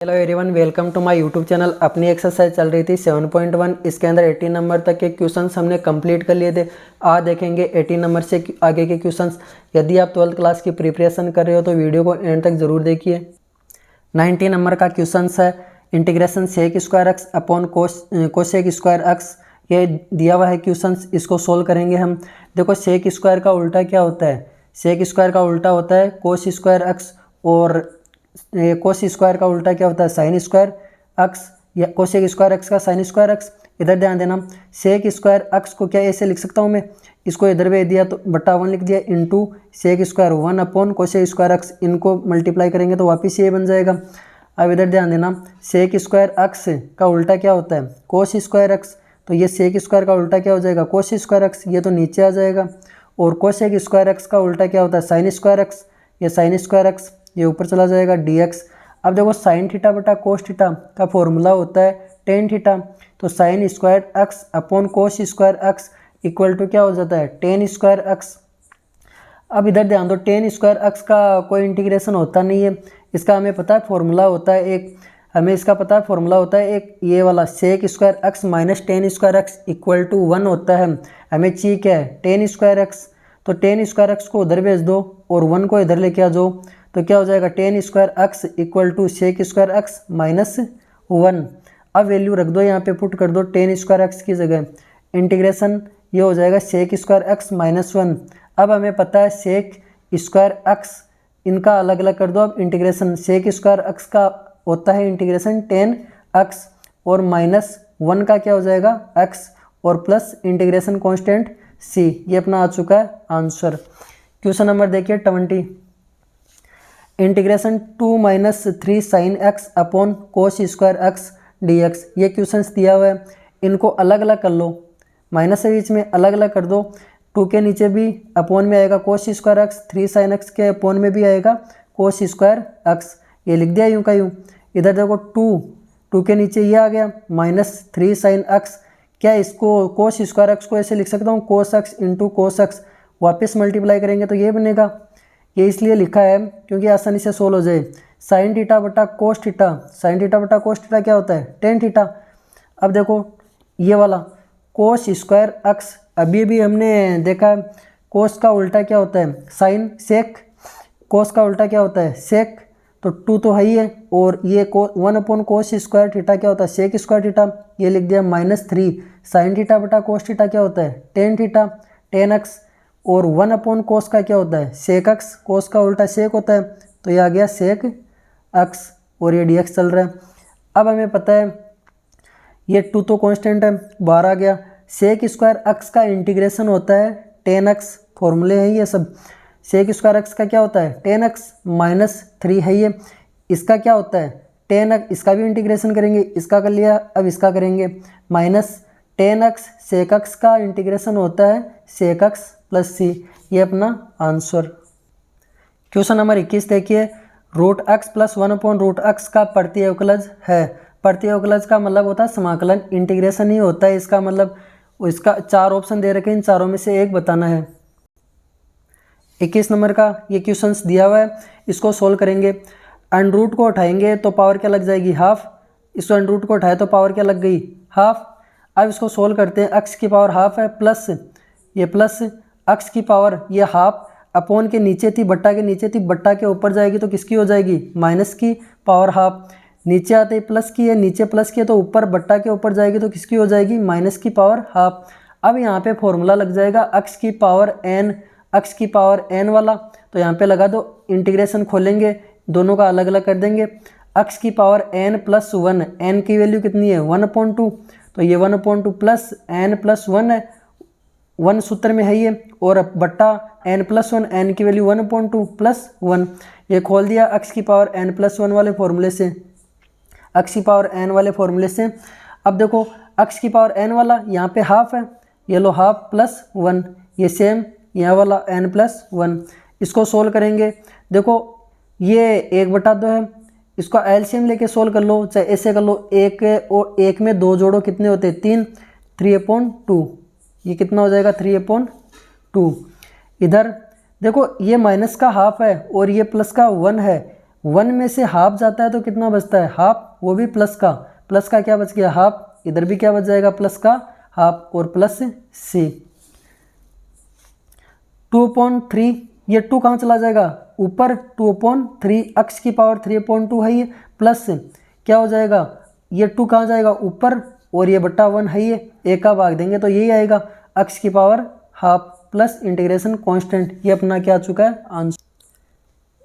Hello everyone, welcome to my YouTube channel. अपनी exercise चल रही थी 7.1। इसके अंदर 18 नंबर तक के क्वेश्चंस हमने कंप्लीट कर लिए थे। आज देखेंगे 18 नंबर से आगे के क्वेश्चंस। यदि आप 12th क्लास की प्रिपरेशन कर रहे हो तो वीडियो को एंड तक ज़रूर देखिए। 90 नंबर का क्वेश्चन है integration sec square x upon cosec square x. ये दिया हुआ है क्वेश्चन, इसको सोल्व करेंगे हम। देखो, सेक स्क्वायर का उल्टा क्या होता है? सेक स्क्वायर का उल्टा होता है कोस स्क्वायर एक्स, और कोस स्क्वायर का उल्टा क्या होता है? साइन स्क्वायर एक्स, या कोसेक स्क्वायर एक्स का साइन स्क्वायर एक्स। इधर ध्यान देना, सेक स्क्वायर एक्स को क्या ऐसे लिख सकता हूँ मैं? इसको इधर भेज दिया तो बटा 1 लिख दिया, into sec square 1 upon cosec square x. इनको मल्टीप्लाई करेंगे तो वापस ये बन जाएगा। अब इधर ध्यान देना, सेक स्क्वायर एक्स का उल्टा क्या होता है? कोस स्क्वायर एक्स। तो ये सेक स्क्वायर का उल्टा क्या हो जाएगा? कोस स्क्वायर एक्स। ये तो नीचे आ जाएगा। और कोसेक स्क्वायर एक्स का उल्टा क्या होता है? Sign square x. ये साइन स्क्वायर एक्स, ये ऊपर चला जाएगा dx। अब देखो, साइन थीटा बटा कोस थीटा का फॉर्मूला होता है टेन थीटा। तो sine square x upon cos square x equal to क्या हो जाता है? Tan square x. अब इधर ध्यान दो, टेन स्क्वायर एक्स का कोई इंटीग्रेशन होता नहीं है। इसका हमें पता है फॉर्मूला होता है एक, हमें इसका पता है फॉर्मूला होता है एक, ये वाला sec square x minus tan square x equal to 1 होता है। हमें चाहिए क्या है? Tan square x. तो टेन स्क्वायर एक्स को उधर भेज दो और 1 को इधर लेके आ जाओ, तो क्या हो जाएगा? Tan square x equal to sec square x minus 1। अब वैल्यू रख दो, यहाँ पे पुट कर दो टेन स्क्वायर एक्स की जगह। इंटीग्रेशन ये हो जाएगा सेक स्क्वायर एक्स माइनस 1। अब हमें पता है सेक स्क्वायर एक्स, इनका अलग अलग कर दो। अब इंटीग्रेशन सेक स्क्वायर एक्स का होता है इंटीग्रेशन टेन एक्स, और माइनस 1 का क्या हो जाएगा? एक्स, और प्लस इंटीग्रेशन कॉन्स्टेंट सी। ये अपना आ चुका है आंसर। क्वेश्चन नंबर देखिए 20। Integration 2 minus 3 sine x upon cos square x D x. ये क्वेश्चन दिया हुआ है, इनको अलग अलग कर लो, माइनस के बीच में अलग अलग कर दो। 2 के नीचे भी अपोन में आएगा कोस स्क्वायर एक्स, 3 साइन एक्स के अपोन में भी आएगा कोस स्क्वायर एक्स। ये लिख दिया यूँ का यूँ। इधर देखो, 2 के नीचे ये आ गया माइनस 3 साइन एक्स। क्या इसको कोस स्क्वायर एक्स को ऐसे लिख सकता हूँ? Cos x into cos x. वापस मल्टीप्लाई करेंगे तो ये बनेगा। ये इसलिए लिखा है क्योंकि आसानी से सोल्व हो जाए। साइन थीटा बटा कोस थीटा, साइन थीटा बटा कोस थीटा क्या होता है? Tan theta. अब देखो, ये वाला कोस स्क्वायर एक्स, अभी भी हमने देखा कोस का उल्टा क्या होता है? साइन। सेक, कोस का उल्टा क्या होता है? सेक। तो 2 तो है ही है, और ये 1 अपॉन कोस स्क्वायर थीटा क्या होता है? Sec square theta. ये लिख दिया माइनस 3 साइन थीटा बटा कोस थीटा क्या होता है? Tan theta, ten x. और 1 अपॉन कोस का क्या होता है? सेक एक्स। कोस का उल्टा सेक होता है, तो ये आ गया सेक एक्स, और ये dx चल रहा है। अब हमें पता है ये 2 तो कांस्टेंट है, बाहर आ गया। सेक स्क्वायर एक्स का इंटीग्रेशन होता है टेन एक्स। फॉर्मूले हैं ये सब। सेक स्क्वायर एक्स का क्या होता है? टेन एक्स माइनस 3 है ये। इसका क्या होता है? Ten x. इसका भी इंटीग्रेशन करेंगे, इसका कर लिया, अब इसका करेंगे minus tan x. Sec x का इंटीग्रेशन होता है सेक एक्स प्लस सी। ये अपना आंसर। क्वेश्चन नंबर 21 देखिए, root x plus 1 upon root x का प्रतिअवकलज है। प्रतिअवकलज का मतलब होता है समाकलन, इंटीग्रेशन ही होता है इसका मतलब। इसका 4 ऑप्शन दे रखे हैं, इन चारों में से एक बताना है। 21 नंबर का ये क्वेश्चन दिया हुआ है, इसको सोल्व करेंगे। अंडर रूट को उठाएंगे तो पावर क्या लग जाएगी? हाफ। इसको अंडर रूट को उठाए तो पावर क्या लग गई? हाफ। अब इसको सोल्व करते हैं। एक्स की पावर हाफ है, प्लस ये प्लस एक्स की पावर ये हाफ, अपोन के नीचे थी, बट्टा के नीचे थी, बट्टा के ऊपर जाएगी तो किसकी हो जाएगी? माइनस की पावर हाफ। नीचे आते ही प्लस की है, नीचे प्लस की है, तो ऊपर बट्टा के ऊपर जाएगी तो किसकी हो जाएगी? माइनस की पावर हाफ। अब यहाँ पे फॉर्मूला लग जाएगा एक्स की पावर एन, एक्स की पावर एन वाला। तो यहाँ पे लगा दो, इंटीग्रेशन खोलेंगे, दोनों का अलग अलग कर देंगे। एक्स की पावर एन प्लस 1, एन की वैल्यू कितनी है? 1/2। तो ये 1/2 प्लस एन प्लस 1 है, 1 सूत्र में है ये, और बट्टा एन प्लस 1, एन की वैल्यू 1/2 प्लस 1। ये खोल दिया एक्स की पावर एन प्लस 1 वाले फॉर्मूले से, एक्स की पावर एन वाले फॉर्मूले से। अब देखो, एक्स की पावर एन वाला यहाँ पे हाफ है, ये लो हाफ प्लस 1, ये सेम यहाँ वाला एन प्लस 1। इसको सोल्व करेंगे। देखो, ये 1/2 है, इसका एलसीएम लेके सोल्व कर लो, चाहे ऐसे कर लो। एक और एक में 2 जोड़ो, कितने होते हैं? 3, 3/2। ये कितना हो जाएगा? 3/2। इधर देखो, ये माइनस का हाफ है और ये प्लस का 1 है। 1 में से हाफ जाता है तो कितना बचता है, हाफ, वो भी प्लस का क्या बच गया, हाफ, इधर भी क्या बच जाएगा, प्लस का हाफ और प्लस सी। 2/3, ये 2 कहाँ चला जाएगा, ऊपर, 2/3 x की पावर 3/2 है ये, प्लस क्या हो जाएगा, ये 2 कहाँ जाएगा, ऊपर, और ये बट्टा 1 है ये, एक का भाग देंगे तो यही आएगा x की power half plus integration constant. ये अपना क्या आ चुका है आंसर।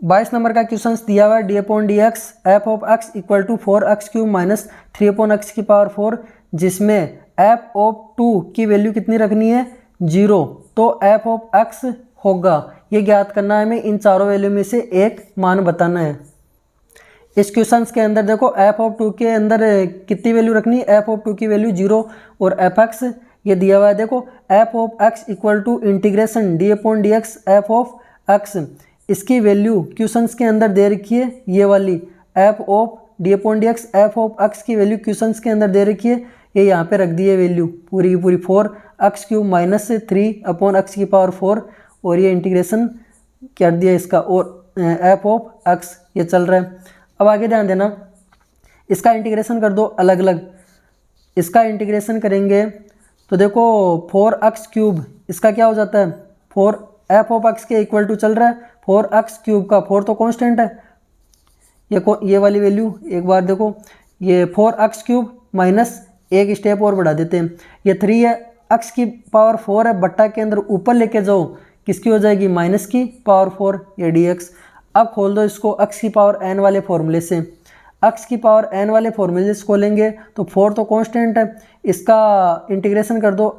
22 नंबर का क्वेश्चन दिया हुआ है d/dx f of x equal to 4x³ minus 3/x की पावर 4, जिसमें f ऑफ 2 की वैल्यू कितनी रखनी है, 0, तो f ऑफ x होगा, ये ज्ञात करना है हमें, इन चारों वैल्यू में से एक मान बताना है। इस क्वेश्चन के अंदर देखो f ऑफ 2 के अंदर कितनी वैल्यू रखनी है, f ऑफ 2 की वैल्यू 0 और fx ये दिया हुआ है, देखो f of x equal to integration d/dx f of x, इसकी वैल्यू क्वेश्चंस के अंदर दे रखी है, ये वाली f of d/dx f of x की वैल्यू क्वेश्चंस के अंदर दे रखी है, ये यहाँ पे रख दी है वैल्यू पूरी की पूरी 4x³ माइनस 3/x की पावर 4, और ये इंटीग्रेशन कर दिया इसका, और f ऑफ x ये चल रहा है। अब आगे ध्यान देना, इसका इंटीग्रेशन कर दो अलग अलग, इसका इंटीग्रेशन करेंगे तो देखो 4x³, इसका क्या हो जाता है, 4 f ऑफ x के इक्वल टू चल रहा है 4x³ का, 4 तो कांस्टेंट है, ये वाली वैल्यू एक बार देखो, ये 4x³ माइनस एक स्टेप और बढ़ा देते हैं, ये 3 है, x की पावर 4 है, बट्टा के अंदर ऊपर लेके जाओ, किसकी हो जाएगी, माइनस की पावर 4, ये dx। अब खोल दो इसको x की पावर n वाले फॉर्मूले से, x की पावर n वाले फॉर्मूले से खोलेंगे तो 4 तो कांस्टेंट है, इसका इंटीग्रेशन कर दो,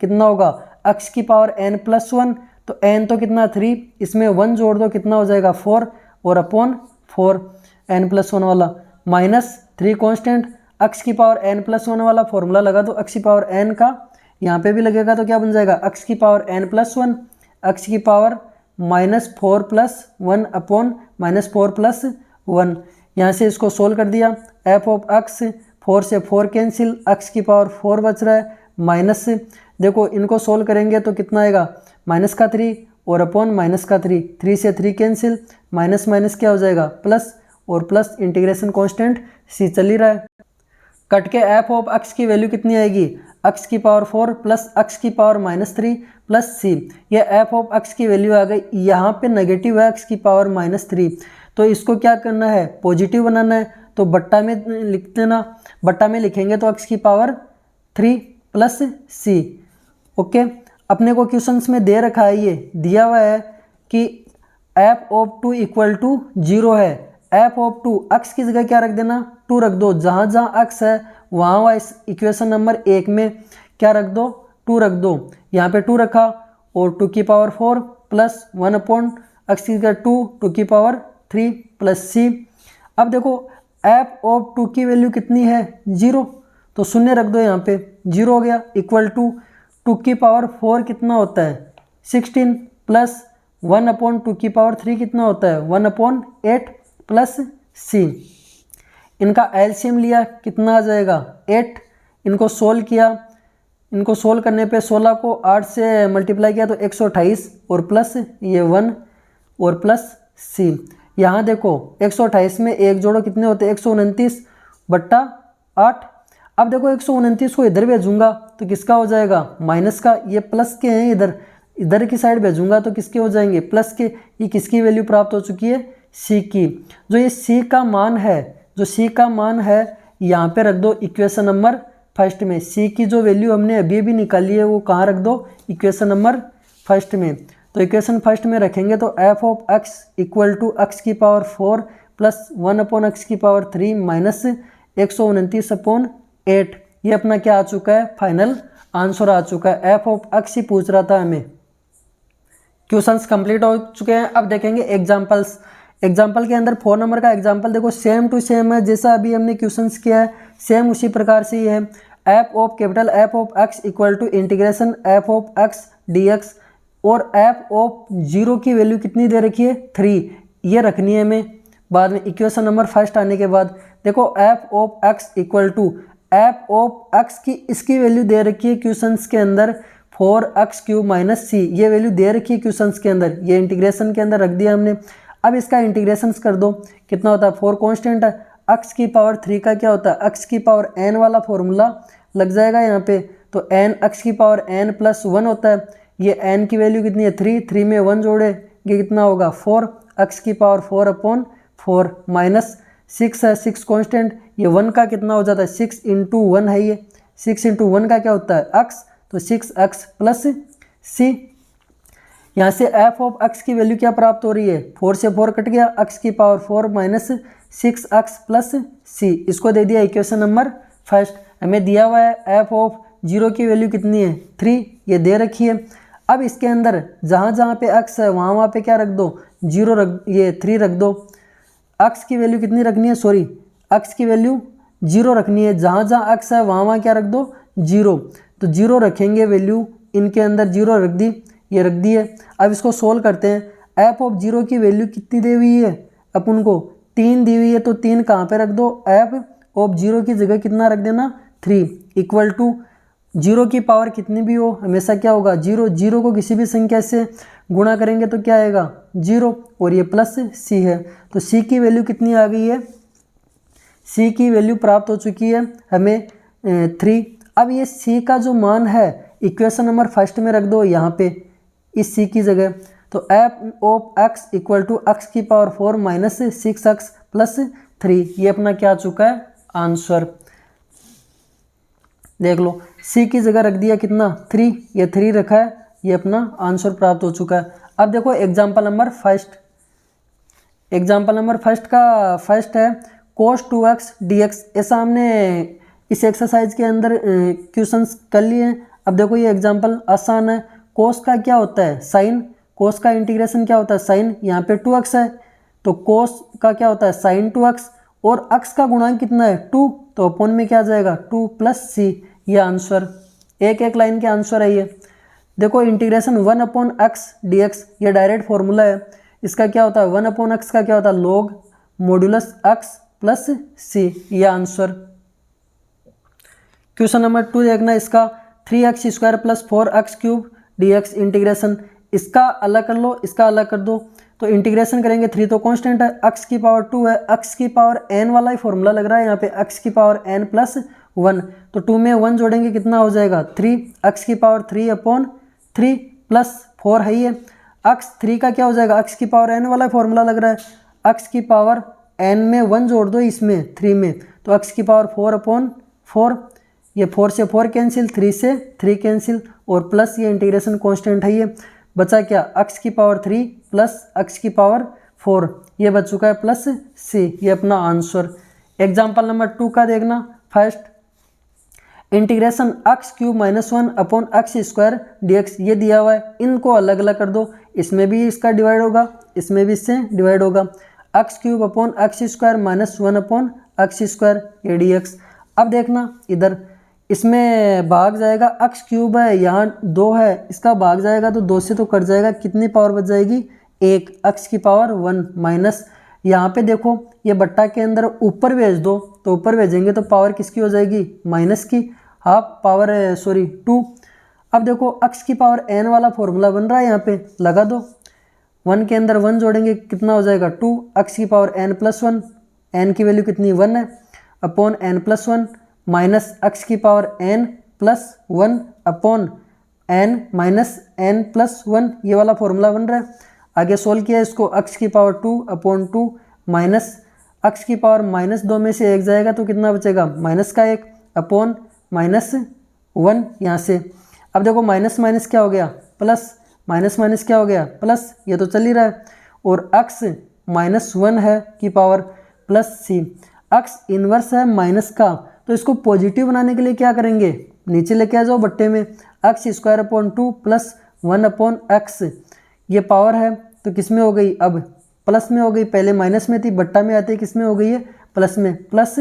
कितना होगा, x की पावर n प्लस 1, तो n तो कितना 3, इसमें 1 जोड़ दो, कितना हो जाएगा 4, और अपॉन 4 n प्लस 1 वाला, माइनस 3 कांस्टेंट, x की पावर n प्लस 1 वाला फॉर्मूला लगा दो, x की पावर n का यहाँ पे भी लगेगा तो क्या बन जाएगा, x की पावर n प्लस 1, x की पावर -4 प्लस 1 अपॉन -4 प्लस 1, यहाँ से इसको सोल्व कर दिया, f ऑफ x 4 से 4 कैंसिल, x की पावर 4 बच रहा है, माइनस, देखो इनको सोल्व करेंगे तो कितना आएगा, -3 और अपॉन -3, 3 से 3 कैंसिल, माइनस माइनस क्या हो जाएगा प्लस, और प्लस इंटीग्रेशन कांस्टेंट c चल ही रहा है, कट के f ऑफ x की वैल्यू कितनी आएगी, x की पावर 4 प्लस x की पावर -3 प्लस c, ये f ऑफ x की वैल्यू आ गई, यहाँ पे नेगेटिव है x की पावर -3, तो इसको क्या करना है, पॉजिटिव बनाना है, तो बट्टा में लिख देना, बट्टा में लिखेंगे तो x की पावर 3 प्लस c। ओके, अपने को क्वेश्चंस में दे रखा है, ये दिया हुआ है कि f ऑफ 2 इक्वल टू 0 है, f ऑफ 2 x की जगह क्या रख देना, 2 रख दो, जहाँ जहाँ x है वहाँ इस इक्वेशन नंबर 1 में क्या रख दो, 2 रख दो, यहाँ पे 2 रखा, और 2 की पावर 4 प्लस 1 अपॉन x की जगह 2 की पावर 3 प्लस c। अब देखो f ऑफ 2 की वैल्यू कितनी है, 0, तो शून्य रख दो यहाँ पे, 0 हो गया, इक्वल टू 2 की पावर 4 कितना होता है 16 प्लस 1 अपॉन 2 की पावर 3 कितना होता है 1 अपॉन 8 प्लस c। इनका एलसीएम लिया, कितना आ जाएगा 8, इनको सोल्व किया, इनको सोल्व करने पे 16 को 8 से मल्टीप्लाई किया तो 128, और प्लस ये 1 और प्लस c। यहाँ देखो 128 में 1 जोड़ो, कितने होते हैं 129 बट्टा 8। अब देखो 129 को इधर भेजूंगा तो किसका हो जाएगा, माइनस का, ये प्लस के हैं, इधर की साइड भेजूंगा तो किसके हो जाएंगे, प्लस के। ये किसकी वैल्यू प्राप्त हो चुकी है, c की। जो ये c का मान है, जो c का मान है यहाँ पे रख दो इक्वेशन नंबर फर्स्ट में, c की जो वैल्यू हमने अभी अभी निकाली है वो कहाँ रख दो, इक्वेशन नंबर फर्स्ट में। तो इक्वेशन फर्स्ट में रखेंगे तो f of x equal to x की पावर 4 प्लस 1 अपॉन x की पावर 3 माइनस 129 अपॉन 8, ये अपना क्या आ चुका है, फाइनल आंसर आ चुका है। f ऑफ x ही पूछ रहा था हमें। क्वेश्चंस कंप्लीट हो चुके हैं। अब देखेंगे एग्जांपल्स। एग्जाम्पल के अंदर 4 नंबर का एग्जाम्पल देखो सेम टू सेम है, जैसा अभी हमने क्वेश्चंस किया है सेम उसी प्रकार से ही है। f of capital f of x equal to integration f of x dx, और f ऑफ 0 की वैल्यू कितनी दे रखी है 3, ये रखनी है हमें बाद में इक्वेशन नंबर फर्स्ट आने के बाद। देखो f of x equal to f of x की इसकी वैल्यू दे रखी है क्वेश्चंस के अंदर 4x³ माइनस c, ये वैल्यू दे रखी है क्वेश्चंस के अंदर, ये इंटीग्रेशन के अंदर रख दिया हमने। अब इसका इंटीग्रेशन कर दो, कितना होता है 4 कांस्टेंट है, x की पावर 3 का क्या होता है x की पावर n वाला फॉर्मूला लग जाएगा यहाँ पे, तो n x की पावर n प्लस 1 होता है, ये n की वैल्यू कितनी है 3 में 1 जोड़ेंगे कितना होगा 4, x की पावर 4/4 माइनस 6 है, 6 कांस्टेंट, ये 1 का कितना हो जाता है 6 इंटू 1 है, ये 6 इंटू 1 का क्या होता है x, तो 6x प्लस c। यहाँ से f ऑफ x की वैल्यू क्या प्राप्त हो रही है 4 से 4 कट गया, x की power 4 minus 6x plus c, इसको दे दिया इक्वेशन नंबर फर्स्ट। हमें दिया हुआ है f ऑफ 0 की वैल्यू कितनी है 3, ये दे रखी है। अब इसके अंदर जहाँ जहाँ पे x है वहाँ वहाँ पे क्या रख दो 0 रख, ये 3 रख दो। x की वैल्यू कितनी रखनी है, सॉरी x की वैल्यू 0 रखनी है, जहाँ जहाँ x है वहाँ वहाँ क्या रख दो 0, तो 0 रखेंगे वैल्यू, इनके अंदर 0 रख दी, ये रख दी है। अब इसको सोल्व करते हैं, f ऑफ 0 की वैल्यू कितनी दी हुई है अपन को 3 दी हुई है, तो 3 कहाँ पे रख दो, f ऑफ 0 की जगह कितना रख देना 3 इक्वल टू 0 की पावर कितनी भी हो हमेशा क्या होगा 0, 0 को किसी भी संख्या से गुणा करेंगे तो क्या आएगा 0, और ये प्लस c है, तो c की वैल्यू कितनी आ गई है, c की वैल्यू प्राप्त हो चुकी है हमें 3। अब ये c का जो मान है इक्वेशन नंबर फर्स्ट में रख दो यहाँ पे इस c की जगह, तो f of x equal to x की पावर 4 माइनस 6x प्लस 3, ये अपना क्या आ चुका है आंसर। देख लो c की जगह रख दिया कितना 3, ये 3 रखा है, ये अपना आंसर प्राप्त हो चुका है। अब देखो example number first, example number first का फर्स्ट है cos 2x dx, ऐसा हमने इस एक्सरसाइज के अंदर क्वेश्चंस कर लिए हैं। अब देखो ये एग्जाम्पल आसान है, cos का क्या होता है साइन, cos का इंटीग्रेशन क्या होता है साइन, यहाँ पे 2x है तो cos का क्या होता है साइन 2x, और x का गुणांक कितना है 2, तो अपॉन में क्या आ जाएगा 2 प्लस c, ये आंसर, एक एक लाइन के आंसर है ये। देखो इंटीग्रेशन 1/x dx, ये डायरेक्ट फॉर्मूला है, इसका क्या होता है 1/x का क्या होता है log modulus x plus c, ये आंसर। क्वेश्चन नंबर 2 देखना, इसका 3x² plus 4x³ dx integration, इसका अलग कर लो, इसका अलग कर दो, तो इंटीग्रेशन करेंगे 3 तो कांस्टेंट है, x की पावर 2 है, x की पावर n वाला ही फॉर्मूला लग रहा है यहाँ पे, x की पावर n प्लस 1, तो 2 में 1 जोड़ेंगे कितना हो जाएगा 3, x की पावर 3/3 प्लस 4 है ये, x 3 का क्या हो जाएगा x की पावर n वाला फॉर्मूला लग रहा है, x की पावर n में 1 जोड़ दो इसमें 3 में, तो x की पावर 4/4, ये 4 से 4 कैंसिल, 3 से 3 कैंसिल, और प्लस ये इंटीग्रेशन कांस्टेंट है, ये बचा क्या x की पावर 3 प्लस x की पावर 4, ये बच चुका है प्लस c, ये अपना आंसर। एग्जाम्पल नंबर 2 का देखना, first integration x³ - 1/x² dx, ये दिया हुआ है, इनको अलग अलग कर दो, इसमें भी इसका डिवाइड होगा, इसमें भी इससे डिवाइड होगा, x³ - 1/x², ये dx। अब देखना इधर इसमें भाग जाएगा, x³ है यहाँ 2 है, इसका भाग जाएगा तो 2 से तो कट जाएगा, कितनी पावर बच जाएगी 1, x की पावर 1 माइनस, यहाँ पे देखो ये बट्टा के अंदर ऊपर भेज दो, तो ऊपर भेजेंगे तो पावर किसकी हो जाएगी माइनस की, हाफ पावर सॉरी 2। अब देखो x की पावर n वाला फॉर्मूला बन रहा है, यहाँ पे लगा दो, 1 के अंदर 1 जोड़ेंगे कितना हो जाएगा 2, x की पावर n प्लस 1, n की वैल्यू कितनी 1 है, upon n plus 1 minus x की power n plus 1 upon n minus n plus 1, ये वाला फॉर्मूला बन रहा है। आगे सोल्व किया इसको, x की पावर 2/2 माइनस x की पावर -2 में से 1 जाएगा तो कितना बचेगा माइनस का 1 अपॉन -1 यहाँ से। अब देखो माइनस माइनस क्या हो गया प्लस, माइनस माइनस क्या हो गया प्लस, ये तो चल ही रहा है, और x -1 है की power plus c, x inverse है माइनस का, तो इसको पॉजिटिव बनाने के लिए क्या करेंगे, नीचे लेके आ जाओ बट्टे में, x² प्लस 1/x, ये पावर है तो किस में हो गई अब प्लस में हो गई, पहले माइनस में थी, बट्टा में आते किस में हो गई है प्लस में, प्लस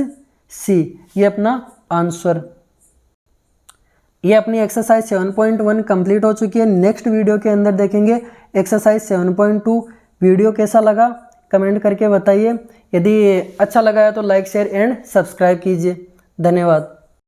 c, ये अपना आंसर। ये अपनी एक्सरसाइज 7.1 कंप्लीट हो चुकी है। नेक्स्ट वीडियो के अंदर देखेंगे एक्सरसाइज 7.2। वीडियो कैसा लगा कमेंट करके बताइए, यदि अच्छा लगा है तो लाइक शेयर एंड सब्सक्राइब कीजिए। धन्यवाद।